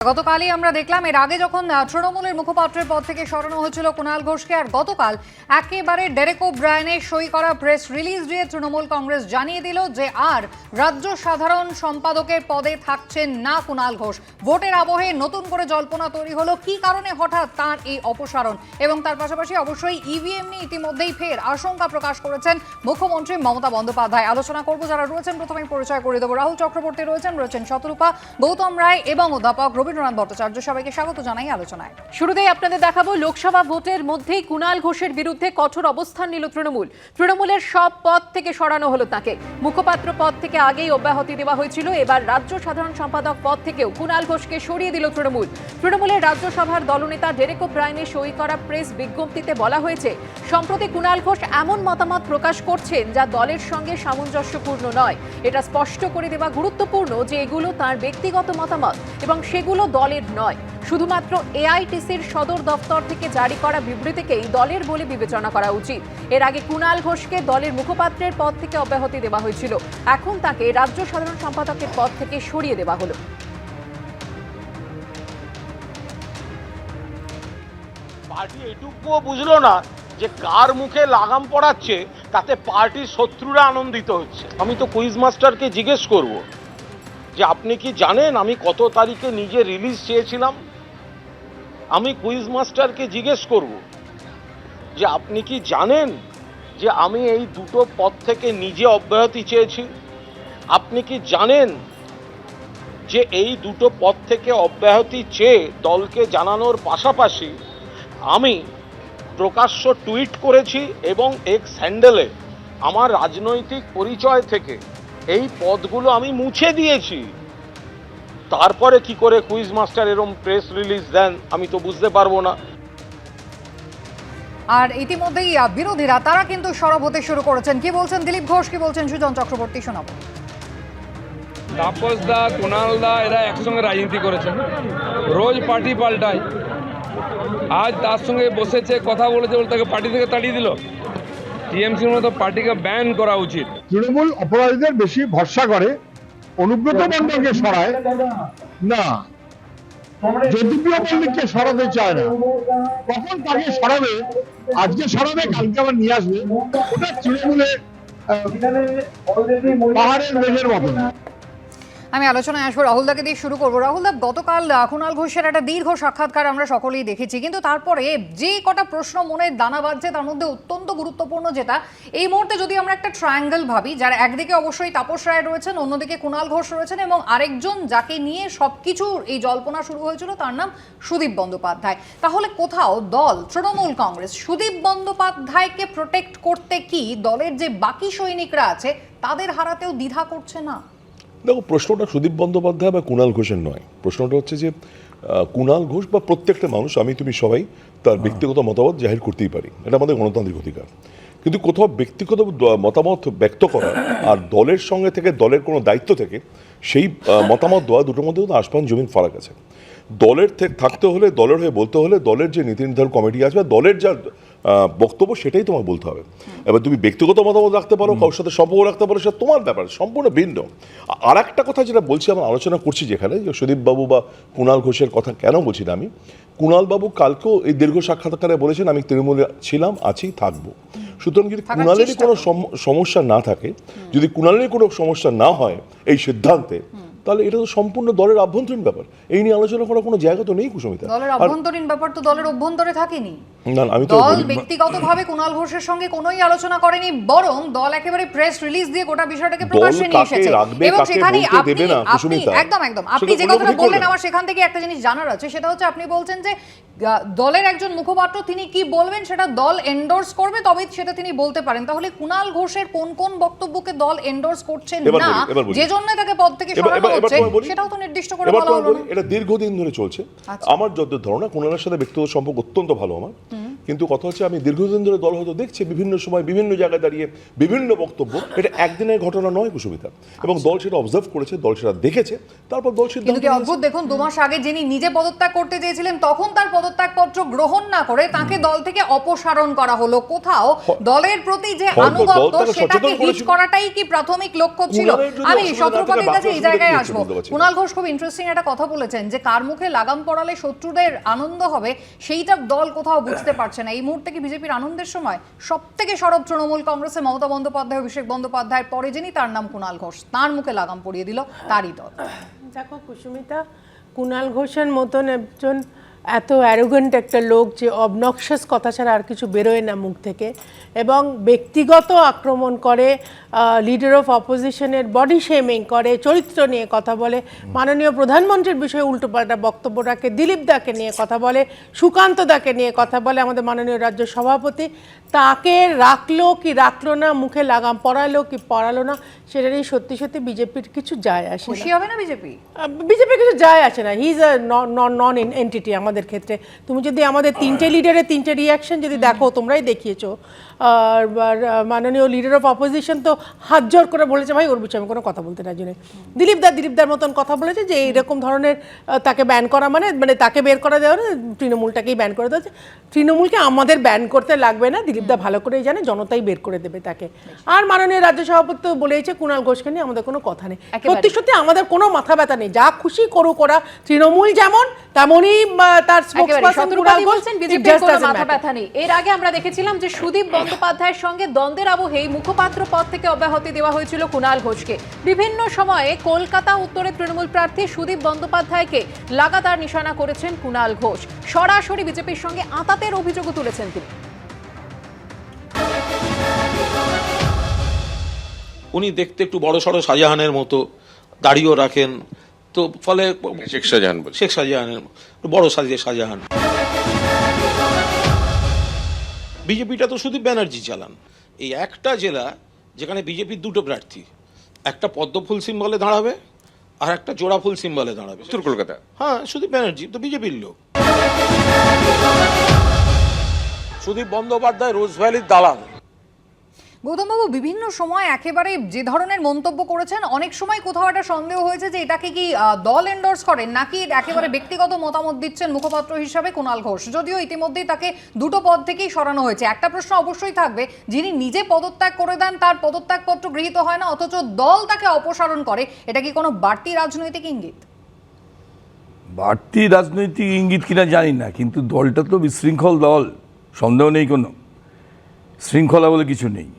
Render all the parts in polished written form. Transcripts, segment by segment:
গতকালই আমরা দেখলাম এর আগে যখন তৃণমূলের মুখপাত্রের পদ থেকে সরানো হয়েছিল কুণাল ঘোষকে, আর গতকাল একেবারে ডেরেক ওব্রায়ানের সই করা প্রেস রিলিজ দিয়ে তৃণমূল কংগ্রেস জানিয়ে দিল যে আর রাজ্য সাধারণ সম্পাদকের পদে থাকছেন না কুণাল ঘোষ। ভোটের আবহে নতুন করে জল্পনা তৈরি হলো কি কারণে হঠাৎ তার এই অপসারণ, এবং তার পাশাপাশি অবশ্যই ইভিএম নিয়ে ইতিমধ্যেই ফের আশঙ্কা প্রকাশ করেছেন মুখ্যমন্ত্রী মমতা বন্দ্যোপাধ্যায়। আলোচনা করব যারা রয়েছেন, প্রথমেই পরিচয় করে দেবো। রাহুল চক্রবর্তী রয়েছেন শতরূপা, গৌতম রায় এবং অধ্যাপক রবীন্দ্রনাথ ভট্টাচার্য। সবাইকে স্বাগত জানাই আলোচনায়। শুরুতেই আপনাদের দেখাবো লোকসভা ভোটের মধ্যেই কুণাল ঘোষের বিরুদ্ধে কঠোর অবস্থান নিল তৃণমূলের সব পদ থেকে সরানো হলো তাকে। মুখপাত্র পদ থেকে আগেই অব্যাহতি দেওয়া হয়েছিল, এবার রাজ্য সাধারণ সম্পাদক পদ থেকেও কুণাল ঘোষকে সরিয়ে দিল তৃণমূলের রাজ্যসভার দলনেতা ডেরেক ওব্রায়ানের সই করা প্রেস বিজ্ঞপ্তিতে বলা হয়েছে, সম্প্রতি কুণাল ঘোষ এমন মতামত প্রকাশ করছেন যা দলের সঙ্গে সামঞ্জস্যপূর্ণ নয়। এটা স্পষ্ট করে দেওয়া গুরুত্বপূর্ণ যে এগুলো তার ব্যক্তিগত মতামত এবং সেগুলো দলের নয়। শুধুমাত্র এআইটিসির সদর দপ্তর থেকে জারি করা বিবৃতিকেই দলের বলে বিবেচনা করা উচিত। এর আগে কুণাল ঘোষকে দলের মুখপাত্রের পদ থেকে অব্যাহতি দেওয়া হয়েছিল, এখন তাকে রাজ্য সাধারণ সম্পাদকের পদ থেকে সরিয়ে দেওয়া হলো। পার্টি এটুকুও বুঝলো না যে কার মুখে লাগাম পড়াচ্ছে তাতে পার্টির শত্রুরা আনন্দিত হচ্ছে। আমি তো কুইজ মাস্টারকে জিজ্ঞেস করব যে আপনি কি জানেন আমি কত তারিখে নিজে রিলিজ চেয়েছিলাম। আমি কুইজ মাস্টারকে জিজ্ঞেস করব যে আপনি কি জানেন যে আমি এই দুটো পদ থেকে নিজে অব্যাহতি চেয়েছি। আপনি কি জানেন যে এই দুটো পদ থেকে অব্যাহতি চেয়ে দলকে জানানোর পাশাপাশি আমি প্রকাশ্য টুইট করেছি এবং এক্স হ্যান্ডেলে আমার রাজনৈতিক পরিচয় থেকে এই পদগুলো আমি মুছে দিয়েছি। তারপরে কি করে কুইজ মাস্টার এরকম প্রেস রিলিজ দেন আমি তো বুঝতে পারবো না। আর ইতিমধ্যেই বিরোধীরা তারা কিন্তু সরব হতে শুরু করেছেন। কি বলছেন দিলীপ ঘোষ, কি বলছেন সুজন চক্রবর্তী, শোনাবো। তাপস দা, কুণাল দা এরা একসঙ্গে রাজনীতি করেছেন, রোজ পার্টি পাল্টায়। আজ তার সঙ্গে বসেছে, কথা বলেছে বলে তাকে পার্টি থেকে তাড়িয়ে দিল। টিএমসির মতো পার্টিকে ব্যান করা উচিত। তৃণমূল অপরাধীদের বেশি ভরসা করে, অনুব্রত মণ্ডলকে সরায় না, জ্যোতিপ্রিয় মল্লিককে সরাতে চায় না। কখন তাকে সরাবে, আজকে সরাবে কালকে আবার নিয়ে আসবে, ওটা তৃণমূলের পাহাড়ের মেঘের মতন। আমি আলোচনায় আসবো, রাহুলদাকে দিয়ে শুরু করবো। রাহুলদা, গতকাল কুণাল ঘোষের একটা দীর্ঘ সাক্ষাৎকার আমরা সকলেই দেখেছি, কিন্তু তারপরে যে কটা প্রশ্ন মনে দানা বাঁধছে তার মধ্যে অত্যন্ত গুরুত্বপূর্ণ যেটা এই মুহূর্তে যদি আমরা একটা ট্রায়াঙ্গেল ভাবি, যার একদিকে অবশ্যই তাপস রায় রয়েছেন, অন্যদিকে কুণাল ঘোষ রয়েছেন, এবং আরেকজন যাকে নিয়ে সবকিছু এই জল্পনা শুরু হয়েছিল তার নাম সুদীপ বন্দ্যোপাধ্যায়। তাহলে কোথাও দল তৃণমূল কংগ্রেস সুদীপ বন্দ্যোপাধ্যায়কে প্রোটেক্ট করতে কি দলের যে বাকি সৈনিকরা আছে তাদের হারাতেও দ্বিধা করছে না? দেখো, প্রশ্নটা সুদীপ বন্দ্যোপাধ্যায় বা কুণাল ঘোষের নয়। প্রশ্নটা হচ্ছে যে কুণাল ঘোষ বা প্রত্যেকটা মানুষ, আমি তুমি সবাই তার ব্যক্তিগত মতামত জাহির করতেই পারি, এটা আমাদের গণতান্ত্রিক অধিকার। কিন্তু কোথাও ব্যক্তিগত মতামত ব্যক্ত করা আর দলের সঙ্গে থেকে দলের কোনো দায়িত্ব থেকে সেই মতামত দেওয়া, দুটোর মধ্যে কিন্তু আসমান জমিন ফারাক আছে। দলের থাকতে হলে, দলের হয়ে বলতে হলে দলের যে নীতি নির্ধারণ কমিটি আছে বা দলের যা বক্তব্য সেটাই তোমার বলতে হবে। এবার তুমি ব্যক্তিগত মতামত রাখতে পারো, কারোর সাথে সম্পর্ক রাখতে পারো, সেটা তোমার ব্যাপার, সম্পূর্ণ ভিন্ন। আর একটা কথা যেটা বলছি, আমরা আলোচনা করছি যেখানে সুদীপবাবু বা কুণাল ঘোষের কথা কেন বলছি না আমি, কুণালবাবু কালকেও এই দীর্ঘ সাক্ষাৎকারে বলেছেন আমি তৃণমূলে ছিলাম, আছি, থাকবো। সুতরাং যদি কুণালেরই কোনো সমস্যা না থাকে, যদি কুণালেরই কোনো সমস্যা না হয় এই সিদ্ধান্তে, তাহলে এটা তো সম্পূর্ণ দলের আভ্যন্তরীণ ব্যাপার। এই নিয়ে আলোচনা করার কোনো জায়গা তো নেই কুসুমিতা। দলের আভ্যন্তরীণ ব্যাপার তো দলের অভ্যন্তরে থাকেনি। না, আমি তো দল ব্যক্তিগতভাবে কুণাল ঘোষের সঙ্গে কোনোই আলোচনা করেনি, বরং দল একেবারে প্রেস রিলিজ দিয়ে গোটা বিষয়টাকে প্রকাশ্যে নিয়ে এসেছে। এবং সেখানেই আপনি একদম আপনি যে কথাটা বললেন, আমার সেখান থেকে একটা জিনিস জানার আছে, সেটা হচ্ছে আপনি বলছেন যে দলের একজন মুখপাত্র তিনি কি বলবেন সেটা দল এন্ডোর্স করবে, তবেই সেটা তিনি বলতে পারেন। তাহলে কুণাল ঘোষের কোন কোন বক্তব্যকে দল এন্ডোর্স করছেন না, যে জন্য তাকে পদ থেকে সরানো হচ্ছে, সেটাও তো নির্দিষ্ট করে বলা হলো না। এটা দীর্ঘদিন ধরে চলছে। আমার যত ধারণা, কুণালের সাথে ব্যক্তিগত সম্পর্ক অত্যন্ত ভালো আমার, কিন্তু কথা হচ্ছে আমি দীর্ঘদিন ধরে দল হয়তো দেখছি বিভিন্ন সময় বিভিন্ন জায়গায় দাঁড়িয়ে বিভিন্ন বক্তব্য, এটা একদিনের ঘটনা নয় কুসুমিতা, এবং দল সেটা অবজার্ভ করেছে, দল সেটা দেখেছে, তারপর দল সিদ্ধান্ত কিন্তু কি অদ্ভুত দেখুন, 2 মাস আগে যিনি নিজে পদত্যাগ করতে চেয়েছিলেন তখন তার পদত্যাগপত্র গ্রহণ না করে তাকে দল থেকে অপসারণ করা হলো। কোথাও দলের প্রতি যে আনুগত্য সেটাকে হিট করাটাই কি প্রাথমিক লক্ষ্য ছিল? আমি শত্রুপাতির কাছে এই জায়গায় আসবো। কুণাল ঘোষ খুব ইন্টারেস্টিং একটা কথা বলেছেন যে কার মুখে লাগাম পড়ালে শত্রুদের আনন্দ হবে সেইটা দল কোথাও বুঝতে পারছে না। এই মুহূর্তে কি বিজেপির আনন্দের সময়? সব থেকে সরব তৃণমূল কংগ্রেসে মমতা বন্দ্যোপাধ্যায়, অভিষেক বন্দ্যোপাধ্যায়ের পরে যিনি, তার নাম কুণাল ঘোষ, তার মুখে লাগাম পরিয়ে দিল তারই দল। দেখো কুসুমিতা, কুণাল ঘোষের মতন একজন এত অ্যারোগেন্ট একটা লোক যে অবনক্সাস কথা ছাড়া আর কিছু বেরোয় না মুখ থেকে, এবং ব্যক্তিগত আক্রমণ করে, লিডার অফ অপোজিশনের বডি শেমিং করে, চরিত্র নিয়ে কথা বলে, মাননীয় প্রধানমন্ত্রীর বিষয়ে উল্টোপাল্টা বক্তব্য রাখে, দিলীপ দাকে নিয়ে কথা বলে, সুকান্ত দাকে নিয়ে কথা বলে, আমাদের মাননীয় রাজ্য সভাপতি, তাকে রাখলো কি রাখলো না, মুখে লাগাম পড়ালো কি পড়ালো না, সেটা নিয়ে সত্যি সত্যি বিজেপির কিছু যায় আসে না। খুশি হবে না বিজেপি? বিজেপির কিছু যায় আসে না। He is a non entity আমাদের ক্ষেত্রে। তুমি যদি আমাদের 3টে লিডারের 3টে রিয়াকশন যদি দেখো, তোমরাই দেখিয়েছো, আর মাননীয় লিডার অফ অপোজিশন তো হাত জোর করে বলেছে ভাই ওর বিষয়ে আমি কোনো কথা বলতে রাজি নেই। দিলীপদার মতন কথা বলেছে যে এইরকম ধরনের তাকে ব্যান করা মানে তাকে বের করা দেওয়া না, তৃণমূলটাকেই ব্যান করে দেওয়া। তৃণমূলকে আমাদের ব্যান করতে লাগবে না, দিলীপদা ভালো করেই জানে, জনতাই বের করে দেবে তাকে। আর মাননীয় রাজ্য সভাপতি তো বলেছে কুণাল ঘোষকে নিয়ে আমাদের কোনো কথা নেই। সত্যি সত্যি আমাদের কোনো মাথা ব্যথা নেই, যা খুশি করুক ওরা। তৃণমূল যেমন তেমনই তার স্পোকসপারসন কুণাল ঘোষ, বিজেপির কোনো মাথা ব্যথা নেই। এর আগে আমরা দেখেছিলাম যে সুদীপ বন্দ্যোপাধ্যায়ের সঙ্গে দ্বন্দ্বের আবহেই মুখপাত্র পদ থেকে অব্যাহতি দেওয়া হয়েছিল কুণাল ঘোষকে। বিভিন্ন সময়ে কলকাতা উত্তরের তৃণমূল প্রার্থী সুদীপ বন্দ্যোপাধ্যায়কে লাগাতার নিশানা করেছেন কুণাল ঘোষ। সরাসরি বিজেপির সঙ্গে আঁতাতের অভিযোগও তুলেছেন তিনি। উনি দেখতে একটু বড় সড়ো শাহজাহানের মতো, দাড়িও রাখেন, তো ফলে শেখ শাহজাহান বলে। শেখ শাহজাহানের বড় শাহজাহান। বিজেপিটা তো সুদীপ ব্যানার্জি চালান। এই একটা জেলা যেখানে বিজেপির 2টো প্রার্থী, একটা পদ্মফুল সিম্বলে দাঁড়াবে আর একটা জোড়া ফুল সিম্বলে দাঁড়াবে। উত্তর কলকাতা। হ্যাঁ, সুদীপ ব্যানার্জি তো বিজেপির লোক। সুদীপ বন্দ্যোপাধ্যায় রোজ ভ্যালির দালাল। গৌতমবাবু বিভিন্ন সময় একেবারে যে ধরনের মন্তব্য করেছেন, অনেক সময় কোথাও একটা সন্দেহ হয়েছে যে এটাকে কি দল এন্ডোর্স করেন নাকি একেবারে ব্যক্তিগত মতামত দিচ্ছেন মুখপাত্র হিসাবে কুণাল ঘোষ। যদিও ইতিমধ্যেই তাকে 2টো পদ থেকেই সরানো হয়েছে। একটা প্রশ্ন অবশ্যই থাকবে, যিনি নিজে পদত্যাগ করে দেন তার পদত্যাগপত্র গৃহীত হয় না, অথচ দল তাকে অপসারণ করে, এটা কি কোনো বাড়তি রাজনৈতিক ইঙ্গিত? বাড়তি রাজনৈতিক ইঙ্গিত কিনা জানি না, কিন্তু দলটা তো বিশৃঙ্খল দল, সন্দেহ নেই কোনো। শৃঙ্খলা বলে কিছু নেই,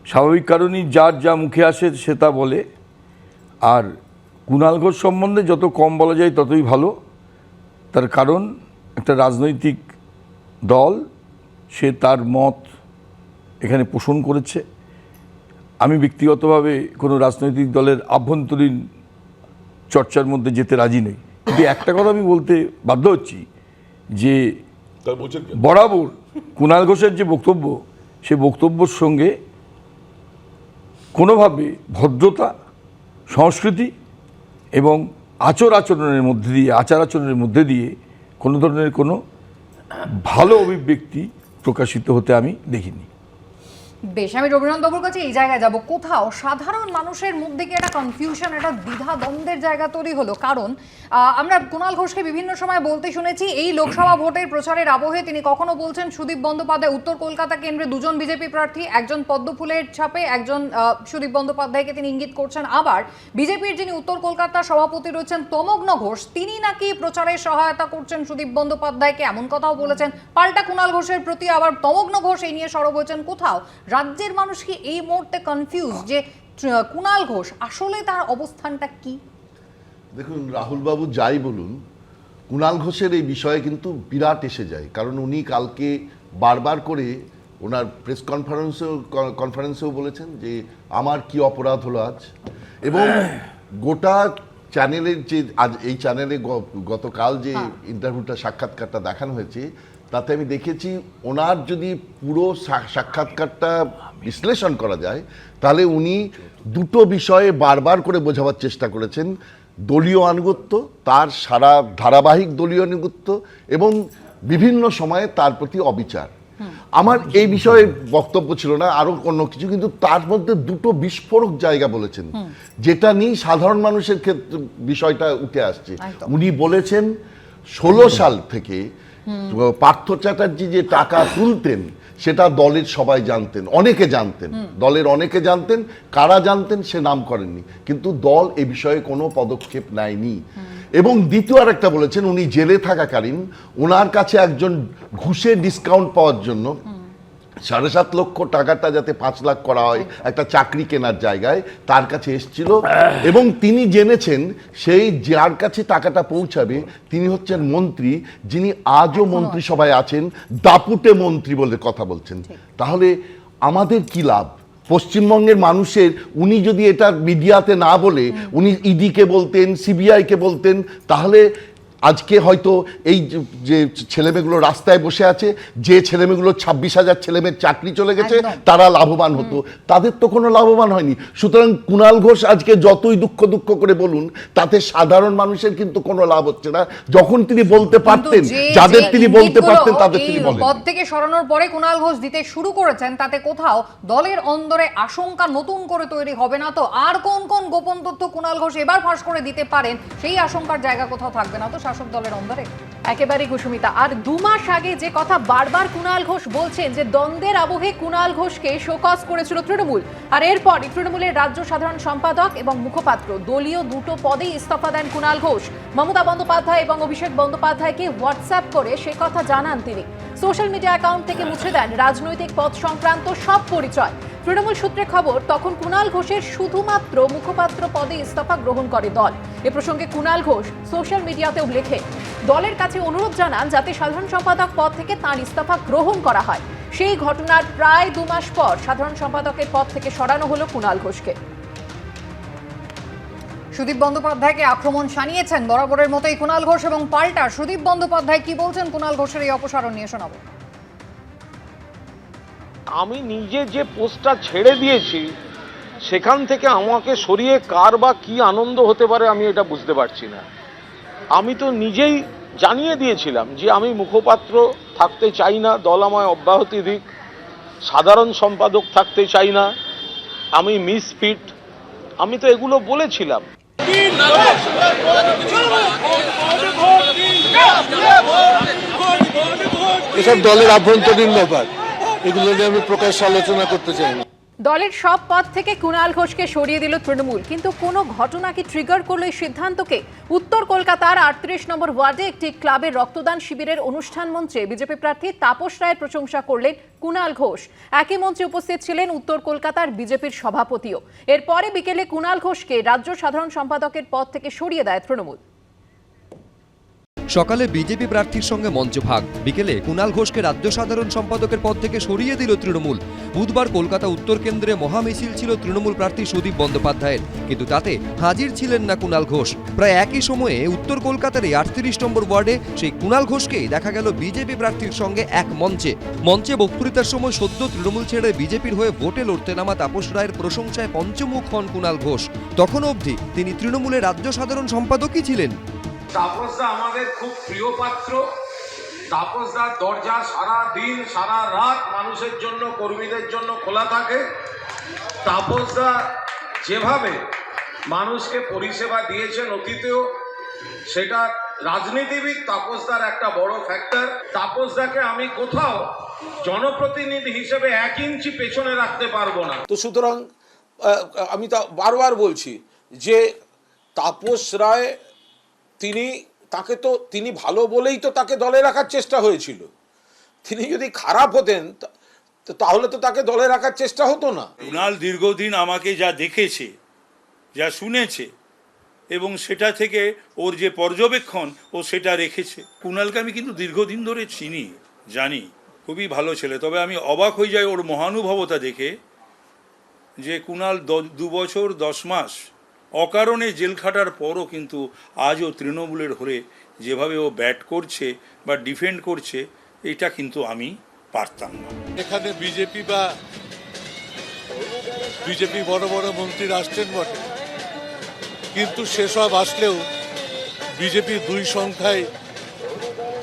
স্বাভাবিক কারণেই যার যা মুখে আসে সে তা বলে। আর কুণাল ঘোষ সম্বন্ধে যত কম বলা যায় ততই ভালো, তার কারণ একটা রাজনৈতিক দল, সে তার মত এখানে পোষণ করেছে। আমি ব্যক্তিগতভাবে কোনো রাজনৈতিক দলের আভ্যন্তরীণ চর্চার মধ্যে যেতে রাজি নই, কিন্তু একটা কথা আমি বলতে বাধ্য হচ্ছি যে বরাবর কুণাল ঘোষের যে বক্তব্য, সে বক্তব্যের সঙ্গে কোনোভাবে ভদ্রতা, সংস্কৃতি এবং আচার আচরণের মধ্যে দিয়ে কোনো ধরনের কোনো ভালো অভিব্যক্তি প্রকাশিত হতে আমি দেখিনি। বেশ, আমি রবীন্দ্রবাবুর কাছে এই জায়গায় যাব। কোথাও সাধারণ মানুষের মধ্যে কি একটা কনফিউশন, একটা দ্বিধা দ্বন্দ্বের জায়গা তৈরি হলো? কারণ আমরা কুণাল ঘোষকে বিভিন্ন সময় বলতে শুনেছি এই লোকসভা ভোটের প্রচারের আবহে তিনি কখনো বলছেন সুদীপ বন্দ্যোপাধ্যায়, উত্তর কলকাতা কেন্দ্রে 2জন বিজেপি প্রার্থী, একজন পদ্মফুলের ছাপে, একজন সুদীপ বন্দ্যোপাধ্যায়কে তিনি ইঙ্গিত করছেন। আবার বিজেপির যিনি উত্তর কলকাতার সভাপতি রয়েছেন তমগ্ন ঘোষ, তিনি নাকি প্রচারে সহায়তা করছেন সুদীপ বন্দ্যোপাধ্যায়কে, এমন কথাও বলেছেন। পাল্টা কুণাল ঘোষের প্রতি আবার তমগ্ন ঘোষ এই নিয়ে সরব হয়েছেন। কোথাও রাজ্যের মানুষ কি এই মুহূর্তে কনফিউজ যে কুণাল ঘোষ আসলে তার অবস্থানটা কি? দেখুন, রাহুল বাবু যাই বলুন, কুণাল ঘোষের এই বিষয়ে কিন্তু বিরাট এসে যায়। কারণ উনি কালকে বারবার করে ওনার প্রেস কনফারেন্সেও বলেছেন যে আমার কি অপরাধ হলো আজ, এবং গোটা চ্যানেলের যে আজ এই চ্যানেলে গতকাল যে ইন্টারভিউটা, সাক্ষাৎকারটা দেখানো হয়েছে, তাতে আমি দেখেছি ওনার যদি পুরো সাক্ষাৎকারটা বিশ্লেষণ করা যায় তাহলে উনি 2টো বিষয়ে বারবার করে বোঝাবার চেষ্টা করেছেন: দলীয় আনুগত্য, তার সারা ধারাবাহিক দলীয় আনুগত্য, এবং বিভিন্ন সময়ে তার প্রতি অবিচার। আমার এই বিষয়ে বক্তব্য ছিল না, আরো অন্য কিছু, কিন্তু তার মধ্যে দুটো বিস্ফোরক জায়গা বলেছেন যেটা নিয়ে সাধারণ মানুষের ক্ষেত্রে বিষয়টা উঠে আসছে। একদম। উনি বলেছেন 16 সাল থেকে পার্থ চ্যাটার্জি যে টাকা তুলতেন সেটা দলের সবাই জানতেন, অনেকে জানতেন, দলের অনেকে জানতেন, কারা জানতেন সে নাম করেননি, কিন্তু দল এ বিষয়ে কোনো পদক্ষেপ নেয়নি। এবং দ্বিতীয় আরেকটা বলেছেন, উনি জেলে থাকাকালীন ওনার কাছে একজন ঘুষের ডিসকাউন্ট পাওয়ার জন্য 7.5 লক্ষ টাকাটা যাতে 5 লাখ করা হয় একটা চাকরি কেনার জায়গায়, তার কাছে এসেছিল এবং তিনি জেনেছেন সেই যার কাছে টাকাটা পৌঁছাবে তিনি হচ্ছেন মন্ত্রী, যিনি আজও মন্ত্রিসভায় আছেন, দাপুটে মন্ত্রী বলে কথা বলছেন। তাহলে আমাদের কি লাভ? পশ্চিমবঙ্গের মানুষের, উনি যদি এটা মিডিয়াতে না বলে উনি ইডিকে বলতেন, সিবিআইকে বলতেন, তাহলে আজকে হয়তো এই যে ছেলেমেয়েগুলো রাস্তায় বসে আছে, যে ছেলেমেয়েগুলো 26,000 ছেলেমেয়ের চাকরি চলে গেছে, একদম। তারা লাভবান হতো, তাদের তো কোনো লাভবান হয়নি। সুতরাং কুণাল ঘোষ আজকে যতই দুঃখ করে বলুন, তাতে সাধারণ মানুষের কিন্তু কোনো লাভ হচ্ছে না। যখন তিনি বলতে পারতেন, যাদের তিনি বলতে পারতেন তাদের তিনি বলেন। পদ থেকে সরানোর পরে কুণাল ঘোষ দিতে শুরু করেছেন, তাতে কোথাও দলের অন্দরে আশঙ্কা নতুন করে তৈরি হবে না তো? আর কোন কোন গোপন তথ্য কুণাল ঘোষ এবার ফাঁস করে দিতে পারেন, সেই আশঙ্কার জায়গা কোথাও থাকবে না তো শাসক দলের অন্দরে? একেবারে কুসুমিতা, আর 2 মাস আগে যে কথা বারবার কুণাল ঘোষ বলছেন যে দ্বন্দ্বের আবহে কুণাল ঘোষকে শোকজ করেছিল তৃণমূল, আর এরপরই তৃণমূলের রাজ্য সাধারণ সম্পাদক এবং মুখপাত্র দলীয় দুটো পদেই ইস্তফা দেন কুণাল ঘোষ। মমতা বন্দ্যোপাধ্যায় এবং অভিষেক বন্দ্যোপাধ্যায়কে হোয়াটসঅ্যাপ করে সে কথা জানান তিনি। সোশ্যাল মিডিয়া অ্যাকাউন্ট থেকে মুছে দেন রাজনৈতিক পদ সংক্রান্ত সব পরিচয়। তৃণমূল সূত্রে খবর, তখন কুণাল ঘোষের শুধুমাত্র মুখপাত্র পদে ইস্তফা গ্রহণ করে দল। এ প্রসঙ্গে কুণাল ঘোষ সোশ্যাল মিডিয়াতেও লেখে, দলের কাছে অনুরোধ জানান যাতে সাধারণ সম্পাদক পদ থেকে তাঁর ইস্তফা গ্রহণ করা হয়। সেই ঘটনার প্রায় 2 মাস পর সাধারণ সম্পাদকের পদ থেকে সরানো হলো কুণাল ঘোষকে। সুদীপ বন্দ্যোপাধ্যায়কে আক্রমণ শানিয়েছেন বরাবরের মতোই কুণাল ঘোষ, এবং পাল্টা সুদীপ বন্দ্যোপাধ্যায় কি বলছেন কুণাল ঘোষের এই অপসারণ নিয়ে শোনাবো। আমি নিজে যে পোস্টটা ছেড়ে দিয়েছি সেখান থেকে আমাকে সরিয়ে কার বা কি আনন্দ হতে পারে আমি এটা বুঝতে পারছি না। আমি তো নিজেই জানিয়ে দিয়েছিলাম যে আমি মুখপাত্র থাকতে চাই না, দল আমায় অব্যাহতি দিক, সাধারণ সম্পাদক থাকতে চাই না, আমি মিসফিট, আমি তো এগুলো বলেছিলাম। এসব দলের আভ্যন্তরীণ ব্যাপার, এগুলো নিয়ে আমি প্রকাশ্যে আলোচনা করতে চাই না। দলের সব পদ থেকে কুণাল ঘোষকে সরিয়ে দিল তৃণমূল, কিন্তু কোনো ঘটনা কি ট্রিগার করলো এই সিদ্ধান্তকে? উত্তর কলকাতার 38 নম্বর ওয়ার্ডে একটি ক্লাবের রক্তদান শিবিরের অনুষ্ঠান মঞ্চে বিজেপি প্রার্থী তাপস রায়ের প্রশংসা করলেন কুণাল ঘোষ। একই মঞ্চে উপস্থিত ছিলেন উত্তর কলকাতার বিজেপির সভাপতিও। এরপরে বিকেলে কুণাল ঘোষকে রাজ্য সাধারণ সম্পাদকের পদ থেকে সরিয়ে দেয় তৃণমূল। সকালে বিজেপি প্রার্থীর সঙ্গে মঞ্চভাগ, বিকেলে কুণাল ঘোষকে রাজ্য সাধারণ সম্পাদকের পদ থেকে সরিয়ে দিল তৃণমূল। বুধবার কলকাতা উত্তর কেন্দ্রে মহামিছিল ছিল তৃণমূল প্রার্থী সুদীপ বন্দ্যোপাধ্যায়ের, কিন্তু তাতে হাজির ছিলেন না কুণাল ঘোষ। প্রায় একই সময়ে উত্তর কলকাতার 38 নম্বর ওয়ার্ডে সেই কুণাল ঘোষকেই দেখা গেল বিজেপি প্রার্থীর সঙ্গে এক মঞ্চে বক্তৃতার সময় সদ্য তৃণমূল ছেড়ে বিজেপির হয়ে ভোটে লড়তে নামা তাপস রায়ের প্রশংসায় পঞ্চমুখ হন কুণাল ঘোষ। তখন অবধি তিনি তৃণমূলের রাজ্য সাধারণ সম্পাদকই ছিলেন। তাপসদা আমাদের খুব প্রিয় পাত্র। তাপসদার দরজা সারা দিন সারা রাত মানুষের জন্য, কর্মীদের জন্য খোলা থাকে। তাপসদা যেভাবে মানুষকে পরিষেবা দিয়েছেন অতীতেও, সেটা রাজনীতিবিদ তাপসদার একটা বড় ফ্যাক্টর। তাপসদাকে আমি কোথাও জনপ্রতিনিধি হিসেবে 1 ইঞ্চি পেছনে রাখতে পারবো না। তো সুতরাং আমি তা বারবার বলছি যে তাপস রায় তিনি ভালো বলেই তো তাকে দলে রাখার চেষ্টা হয়েছিল। তিনি যদি খারাপ হতেন তাহলে তো তাকে দলে রাখার চেষ্টা হতো না। কুণাল দীর্ঘদিন আমাকে যা দেখেছে, যা শুনেছে, এবং সেটা থেকে ওর যে পর্যবেক্ষণ ও সেটা রেখেছে। কুণালকে আমি কিন্তু দীর্ঘদিন ধরে চিনি, জানি, খুবই ভালো ছেলে। তবে আমি অবাক হয়ে যাই ওর মহানুভবতা দেখে, যে কুণাল 2 বছর 10 মাস অকারণে জেল খাটার পরও কিন্তু আজও তৃণমূলের হয়ে যেভাবে ও ব্যাট করছে বা ডিফেন্ড করছে, এটা কিন্তু আমি পারতাম না। এখানে বিজেপি বড় বড় মন্ত্রী আসছেন বটে, কিন্তু সেসব আসলেও বিজেপি 2 সংখ্যায়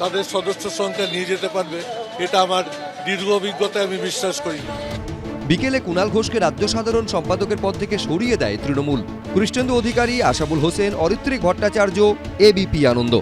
তাদের সদস্য সংখ্যা নিয়ে যেতে পারবে, এটা আমার দীর্ঘ অভিজ্ঞতায় আমি বিশ্বাস করি না। বিকেলে কুণাল ঘোষকে রাজ্য সাধারণ সম্পাদকের পদ থেকে সরিয়ে দেয় তৃণমূল। কৃষ্ণেন্দু অধিকারী, আশাবুল হোসেন, অরিত্রিক ভট্টাচার্য, এবিপি আনন্দ।